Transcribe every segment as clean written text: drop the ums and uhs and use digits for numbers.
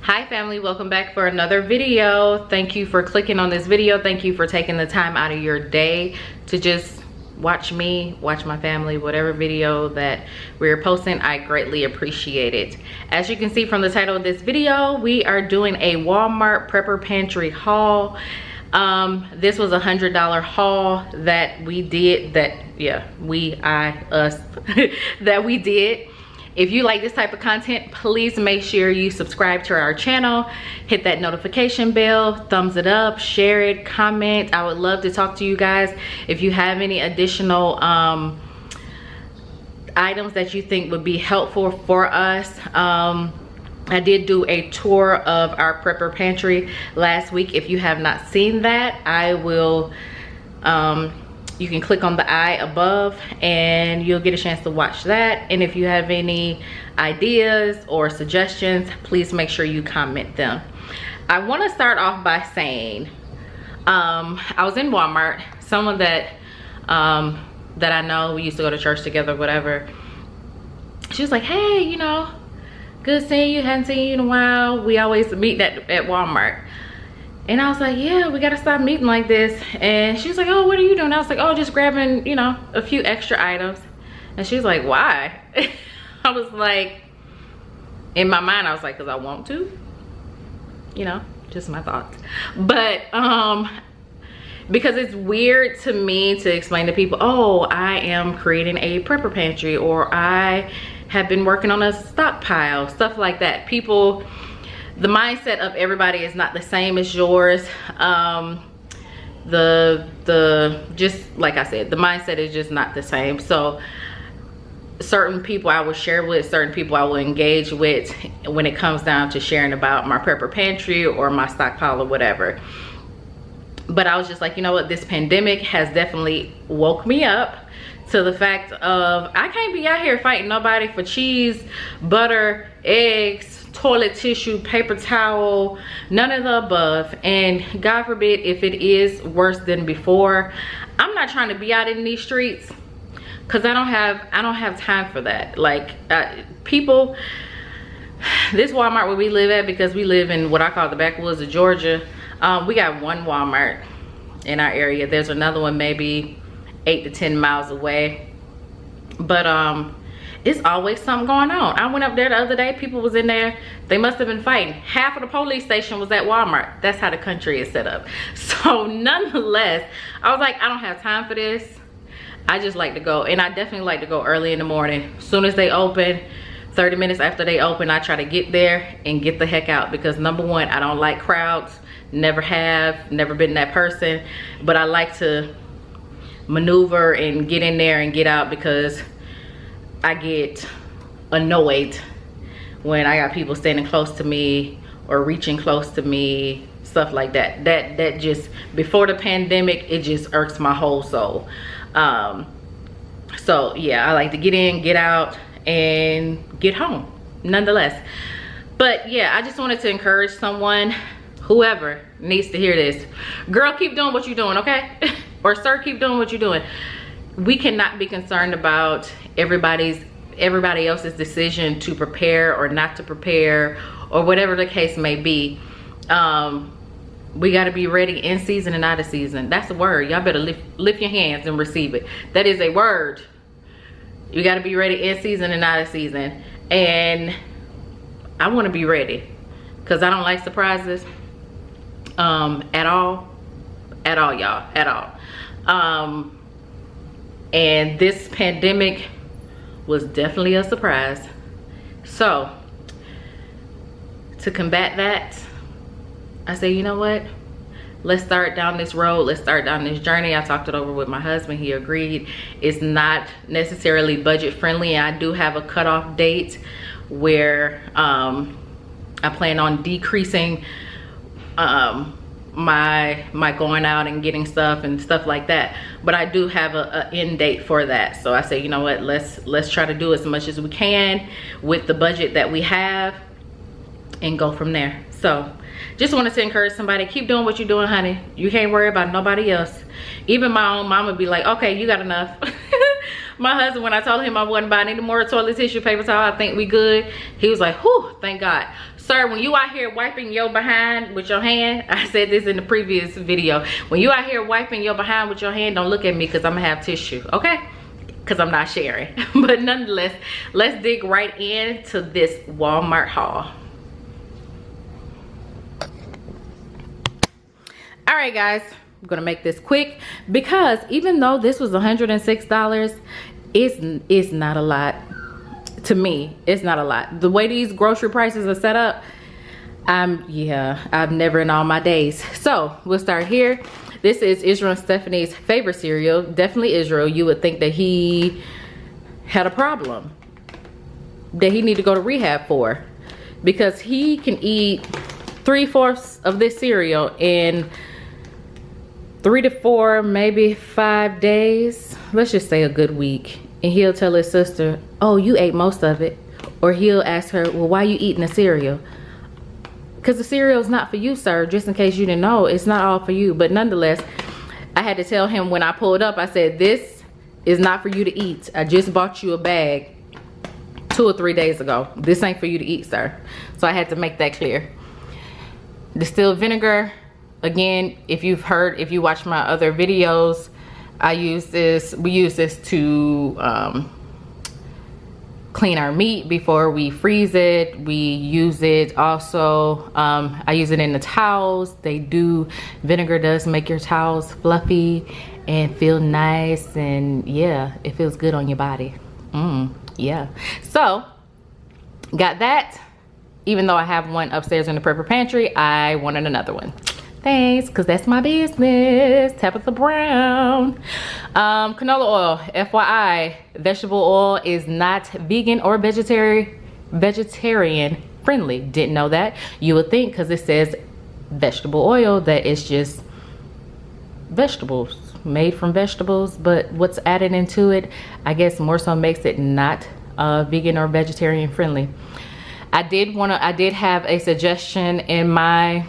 Hi family, welcome back for another video. Thank you for clicking on this video. Thank you for taking the time out of your day to just watch me, watch my family, whatever video that we're posting. I greatly appreciate it. As you can see from the title of this video, we are doing a Walmart prepper pantry haul. This was $100 haul that we did, that we did. If you like this type of content, please make sure you subscribe to our channel, hit that notification bell, thumbs it up, share it, comment. I would love to talk to you guys. If you have any additional items that you think would be helpful for us. I did do a tour of our prepper pantry last week. If you have not seen that, I will you can click on the I above and you'll get a chance to watch that. And if you have any ideas or suggestions, please make sure you comment them. I want to start off by saying I was in Walmart. Someone that that I know, we used to go to church together, whatever. She was like, hey, you know, good seeing you, hadn't seen you in a while. We always meet at Walmart. And I was like, yeah, we gotta stop meeting like this. And she was like, oh, what are you doing? I was like, oh, just grabbing, you know, a few extra items. And she was like, why? I was like, in my mind, I was like, because I want to. You know, just my thoughts. But because it's weird to me to explain to people, oh, I am creating a prepper pantry, or I have been working on a stockpile, stuff like that. People, the mindset of everybody is not the same as yours. Just like I said, the mindset is just not the same. So certain people I will share with, certain people I will engage with when it comes down to sharing about my prepper pantry or my stockpile or whatever. But I was just like, you know what, this pandemic has definitely woke me up to the fact of I can't be out here fighting nobody for cheese, butter, eggs, toilet tissue, paper towel, none of the above. And God forbid if it is worse than before. I'm not trying to be out in these streets because I don't have time for that. Like people, this Walmart where we live at, because we live in what I call the backwoods of Georgia, we got one Walmart in our area. There's another one maybe 8 to 10 miles away, but it's always something going on. I went up there the other day, people was in there, they must have been fighting. Half of the police station was at Walmart. That's how the country is set up. So nonetheless, I was like, I don't have time for this. I just like to go, and I definitely like to go early in the morning. As soon as they open, 30 minutes after they open, I try to get there and get the heck out, because number one, I don't like crowds. Never have, never been that person. But I like to maneuver and get in there and get out, because I get annoyed when I got people standing close to me or reaching close to me, stuff like that. That just, before the pandemic, it just irks my whole soul. So yeah, I like to get in, get out, and get home nonetheless. But yeah, I just wanted to encourage someone, whoever needs to hear this. Girl, keep doing what you're doing, okay? Or sir, keep doing what you're doing. We cannot be concerned about everybody else's decision to prepare or not to prepare, or whatever the case may be. We got to be ready in season and out of season. That's a word. Y'all better lift your hands and receive it. That is a word. You got to be ready in season and out of season. And I want to be ready, because I don't like surprises at all, y'all, at all. And this pandemic was definitely a surprise. So to combat that, I say, you know what, let's start down this road, let's start down this journey. I talked it over with my husband, he agreed. It's not necessarily budget friendly, and I do have a cutoff date where I plan on decreasing my going out and getting stuff and stuff like that. But I do have a end date for that. So I say, you know what, let's try to do as much as we can with the budget that we have and go from there. So just wanted to encourage somebody, keep doing what you're doing, honey. You can't worry about nobody else. Even my own mom would be like, okay, you got enough. My husband, when I told him I wasn't buying any more toilet tissue, paper towel, I think we good, he was like, whew, thank God. Sir, when you out here wiping your behind with your hand, I said this in the previous video. When you out here wiping your behind with your hand, don't look at me because I'm gonna have tissue, okay? Because I'm not sharing. But nonetheless, let's dig right into this Walmart haul. All right, guys, I'm gonna make this quick because even though this was $106, it's not a lot. To me, it's not a lot. The way these grocery prices are set up, I've never in all my days. So we'll start here. This is Israel and Stephanie's favorite cereal. Definitely Israel. You would think that he had a problem that he need to go to rehab for, because he can eat 3/4 of this cereal in 3 to 4, maybe 5 days. Let's just say a good week. And he'll tell his sister, oh, you ate most of it. Or he'll ask her, well, why you eating the cereal? Because the cereal is not for you, sir. Just in case you didn't know, it's not all for you. But nonetheless, I had to tell him when I pulled up, I said, this is not for you to eat. I just bought you a bag 2 or 3 days ago. This ain't for you to eat, sir. So I had to make that clear. Distilled vinegar. Again, if you watch my other videos, we use this to clean our meat before we freeze it. We use it also, I use it in the towels. Vinegar does make your towels fluffy and feel nice, and yeah, it feels good on your body. Yeah, so got that. Even though I have one upstairs in the prepper pantry, I wanted another one. Thanks, because that's my business. Tabitha Brown. Canola oil, FYI, vegetable oil is not vegan or vegetarian friendly. Didn't know that. You would think, because it says vegetable oil, that it's just vegetables, made from vegetables, but what's added into it, I guess more so makes it not vegan or vegetarian friendly. I did have a suggestion in my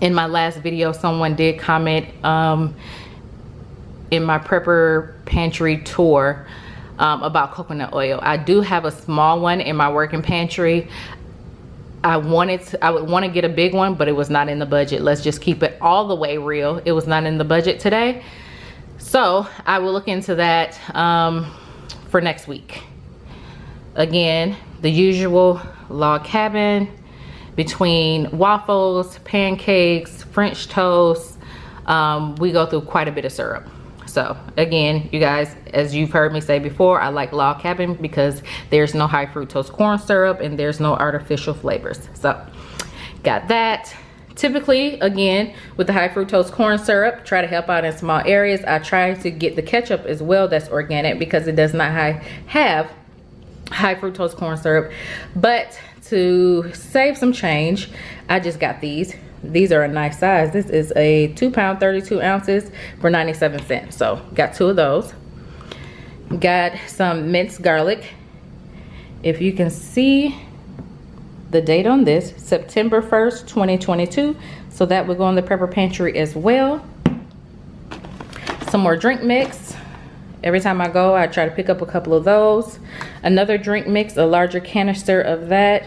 last video. Someone did comment in my prepper pantry tour about coconut oil. I do have a small one in my working pantry. I would want to get a big one, but it was not in the budget. Let's just keep it all the way real. It was not in the budget today. So I will look into that for next week. Again, the usual log cabin, between waffles, pancakes, French toast, we go through quite a bit of syrup. So again, you guys, as you've heard me say before, I like log cabin because there's no high fructose corn syrup and there's no artificial flavors. So got that. Typically, again, with the high fructose corn syrup, try to help out in small areas. I try to get the ketchup as well that's organic, because it does not have high fructose corn syrup. But to save some change, I just got these. These are a nice size. This is a 2 pound 32 ounces for 97 cents. So got 2 of those. Got some minced garlic. If you can see the date on this, September 1st, 2022. So that will go in the prepper pantry as well. Some more drink mix. Every time I go, I try to pick up a couple of those. Another drink mix, a larger canister of that.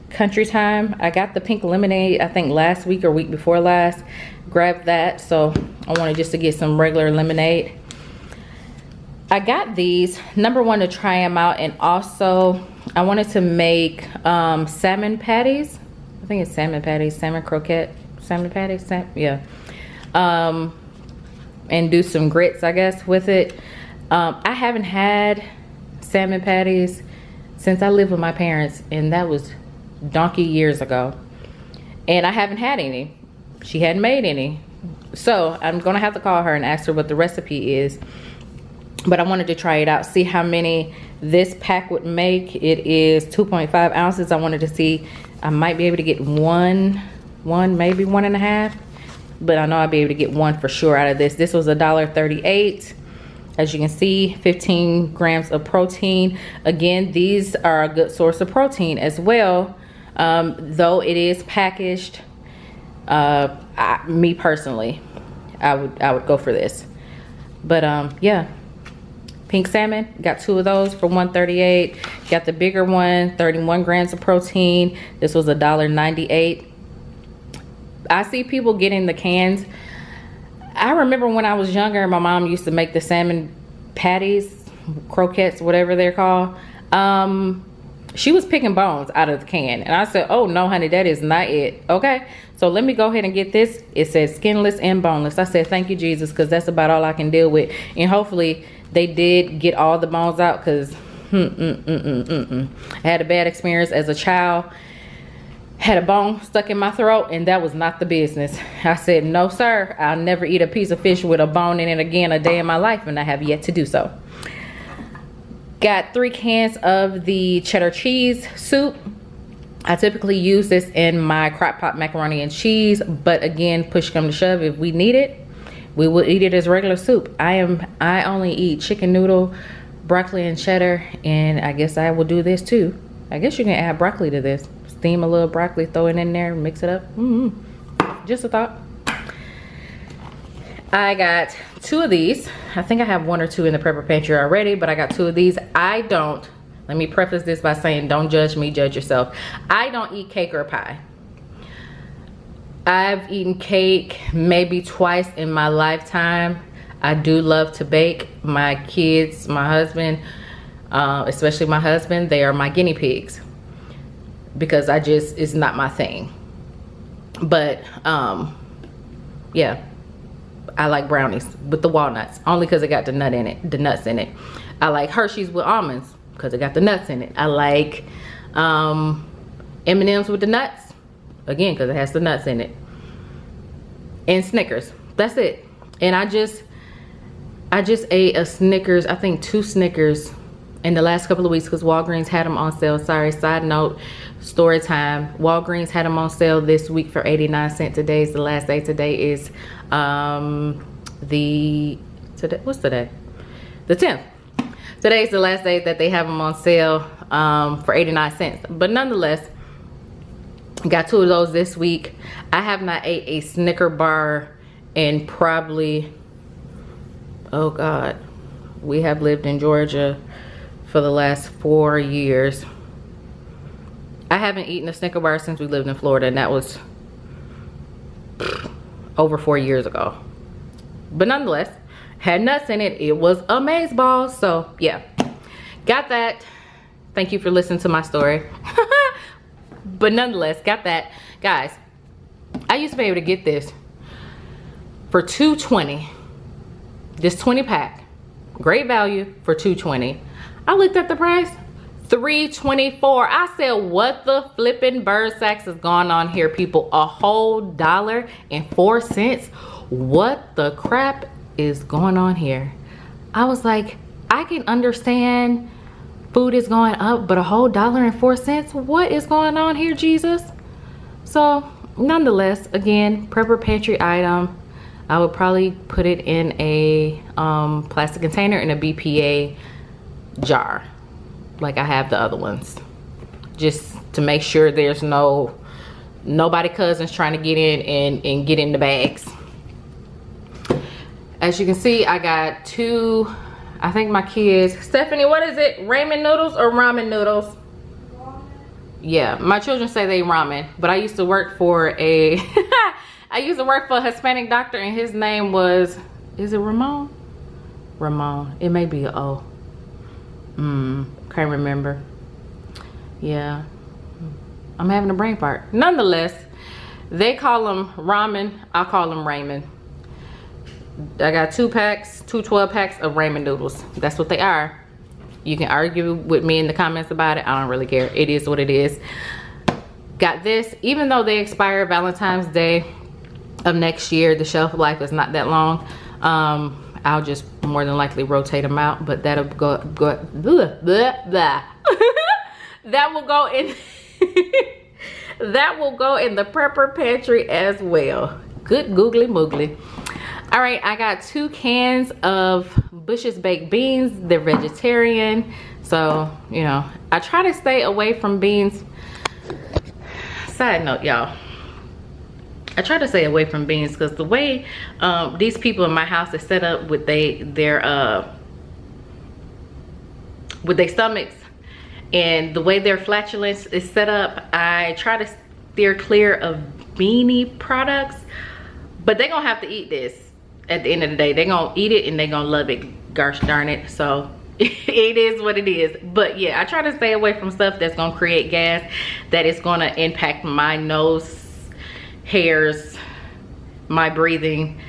Country Time. I got the pink lemonade, I think last week or week before last. Grabbed that, so I wanted just to get some regular lemonade. I got these, number one, to try them out, and also I wanted to make salmon patties. I think it's salmon patties, salmon croquette, salmon patties, yeah. And do some grits, I guess, with it. I haven't had salmon patties since I lived with my parents, and that was donkey years ago. And I haven't had any. She hadn't made any. So I'm gonna have to call her and ask her what the recipe is. But I wanted to try it out, see how many this pack would make. It is 2.5 ounces. I wanted to see, I might be able to get one, maybe 1.5. But I know I'll be able to get one for sure out of this. This was $1.38. As you can see, 15 grams of protein. Again, these are a good source of protein as well. Though it is packaged, me personally, I would go for this. But yeah, pink salmon. Got 2 of those for $1.38. Got the bigger one, 31 grams of protein. This was $1.98. I see people getting the cans. I remember when I was younger, my mom used to make the salmon patties, croquettes, whatever they're called. She was picking bones out of the can, and I said, oh no honey, that is not it. Okay, so let me go ahead and get this. It says skinless and boneless. I said thank you Jesus, because that's about all I can deal with. And hopefully they did get all the bones out, because I had a bad experience as a child. Had a bone stuck in my throat, and that was not the business. I said no sir, I'll never eat a piece of fish with a bone in it again a day in my life, and I have yet to do so. Got 3 cans of the cheddar cheese soup. I typically use this in my crock pot macaroni and cheese, but again, push come to shove, if we need it, we will eat it as regular soup. I only eat chicken noodle, broccoli and cheddar, and I guess I will do this too. I guess you can add broccoli to this. Steam a little broccoli, throw it in there, mix it up. Just a thought. I got 2 of these. I think I have 1 or 2 in the prepper pantry already, but I got 2 of these. Let me preface this by saying, don't judge me, judge yourself. I don't eat cake or pie. I've eaten cake maybe twice in my lifetime. I do love to bake. My kids, my husband, especially my husband, they are my guinea pigs, because it's not my thing. But yeah, I like brownies with the walnuts, only because it got the nuts in it. I like Hershey's with almonds because it got the nuts in it. I like M&M's with the nuts, again, because it has the nuts in it. And Snickers, that's it. And I just ate a Snickers, I think 2 Snickers in the last couple of weeks, because Walgreens had them on sale. Sorry, side note, story time. Walgreens had them on sale this week for 89 cents. Today's the last day. Today is what's today? The 10th. Today's the last day that they have them on sale for 89 cents. But nonetheless, got 2 of those this week. I have not ate a Snicker bar in probably, oh God, we have lived in Georgia for the last 4 years. I haven't eaten a Snicker bar since we lived in Florida, and that was over 4 years ago. But nonetheless, had nuts in it. It was amazeballs. So yeah, got that. Thank you for listening to my story. But nonetheless, got that. Guys, I used to be able to get this for $2.20. This 20 pack, great value for $2.20. I looked at the price, $3.24. I said, what the flipping bird sacks is going on here, people? A whole $1.04. What the crap is going on here? I was like, I can understand food is going up, but a whole $1.04? What is going on here, Jesus? So nonetheless, again, prepper pantry item. I would probably put it in a plastic container in a BPA jar like I have the other ones, just to make sure there's nobody cousins trying to get in and get in the bags. As you can see, I got 2, I think my kids, Stephanie, what is it, ramen noodles or ramen noodles? Ramen. Yeah, my children say they ramen, but I used to work for a I used to work for a Hispanic doctor, and his name was, is it Ramon? Ramon, it may be a O. Can't remember. Yeah, I'm having a brain fart. Nonetheless, they call them ramen, I call them ramen. I got 2 packs, 2 12 packs of ramen noodles. That's what they are. You can argue with me in the comments about it. I don't really care. It is what it is. Got this, even though they expire Valentine's Day of next year, the shelf life is not that long. I'll just more than likely rotate them out, but that'll go blah, blah, blah. That will go in that will go in the prepper pantry as well. Good googly moogly. All right, I got 2 cans of Bush's baked beans. They're vegetarian, so you know I try to stay away from beans. Side note, y'all, I try to stay away from beans because the way these people in my house are set up with their with their stomachs and the way their flatulence is set up, I try to steer clear of beanie products, but they're gonna have to eat this at the end of the day. They're gonna eat it and they're gonna love it, gosh darn it. So it is what it is. But yeah, I try to stay away from stuff that's gonna create gas, that is gonna impact my nose hairs, my breathing,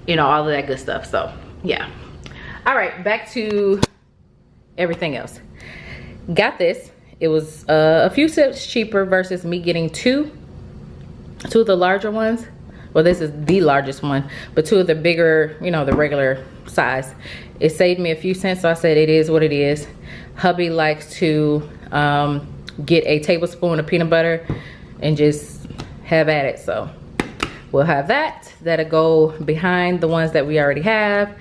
you know, all of that good stuff. So yeah. All right, back to everything else. Got this. It was a few cents cheaper versus me getting two of the larger ones. Well, this is the largest one, but two of the bigger, you know, the regular size. It saved me a few cents, so I said it is what it is. Hubby likes to get a tablespoon of peanut butter and just have at it. So we'll have that. That'll go behind the ones that we already have.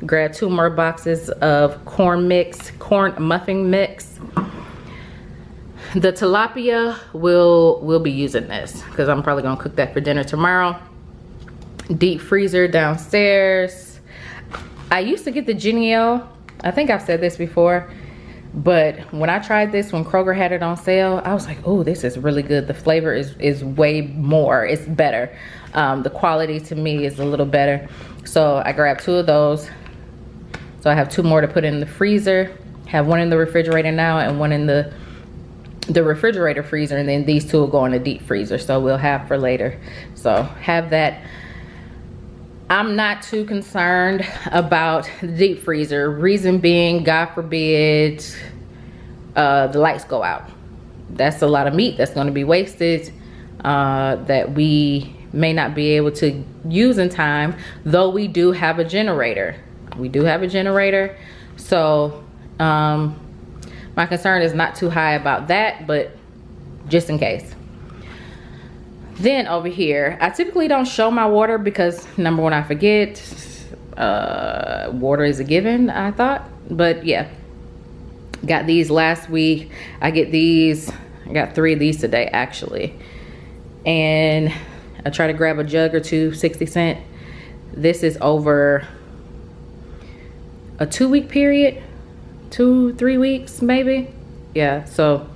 Grab 2 more boxes of corn muffin mix. The tilapia, we'll be using this because I'm probably gonna cook that for dinner tomorrow. Deep freezer downstairs. I used to get the Genio. I think I've said this before, but when I tried this, when Kroger had it on sale, I was like, oh, this is really good. The flavor is way more, it's better. The quality to me is a little better. So I grabbed 2 of those. So I have 2 more to put in the freezer. Have one in the refrigerator now and one in the refrigerator freezer, and then these 2 will go in the deep freezer, so we'll have for later. So have that. I'm not too concerned about the deep freezer. Reason being, God forbid the lights go out. That's a lot of meat that's going to be wasted that we may not be able to use in time, though we do have a generator. So my concern is not too high about that, but just in case. Then over here, I typically don't show my water because number one, I forget. Water is a given, I thought. But yeah, got these last week. I got 3 of these today actually. And I try to grab a jug or 2, 60 cents. This is over a 2-week period. 2-3 weeks maybe. Yeah, so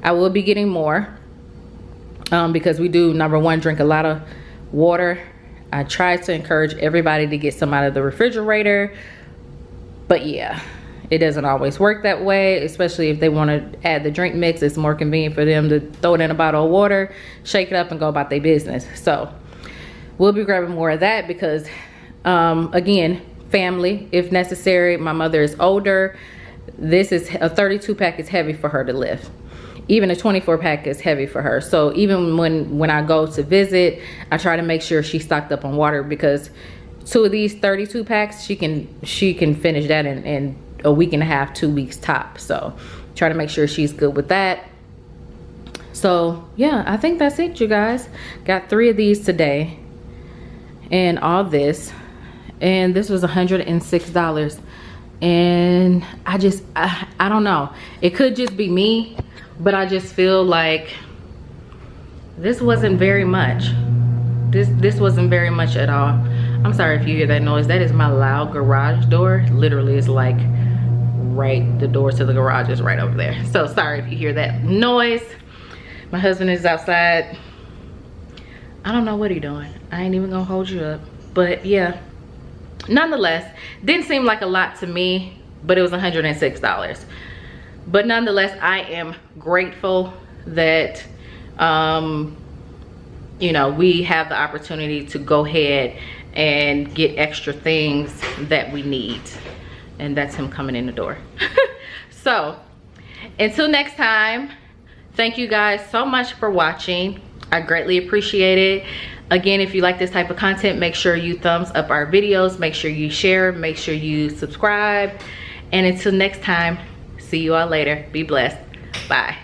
I will be getting more because we do, number one, drink a lot of water. I try to encourage everybody to get some out of the refrigerator, but yeah, it doesn't always work that way, especially if they want to add the drink mix. It's more convenient for them to throw it in a bottle of water, shake it up, and go about their business. So we'll be grabbing more of that because again, family if necessary. My mother is older. This is a 32 pack is heavy for her to lift. Even a 24 pack is heavy for her. So even when I go to visit, I try to make sure she's stocked up on water, because 2 of these 32 packs, she can finish that in a week and a half, 2 weeks top. So try to make sure she's good with that. So yeah, I think that's it, you guys. Got 3 of these today and all this, and this was $106. And I don't know, it could just be me, but I just feel like this wasn't very much. This wasn't very much at all. I'm sorry if you hear that noise. That is my loud garage door. Literally, it's like the door to the garage is right over there. So sorry if you hear that noise. My husband is outside. I don't know what he's doing. I ain't even gonna hold you up, but yeah. Nonetheless, didn't seem like a lot to me, but it was $106. But nonetheless, I am grateful that you know, we have the opportunity to go ahead and get extra things that we need. And that's him coming in the door. So until next time, thank you guys so much for watching. I greatly appreciate it. Again, if you like this type of content, make sure you thumbs up our videos, make sure you share, make sure you subscribe. And until next time, see you all later. Be blessed. Bye.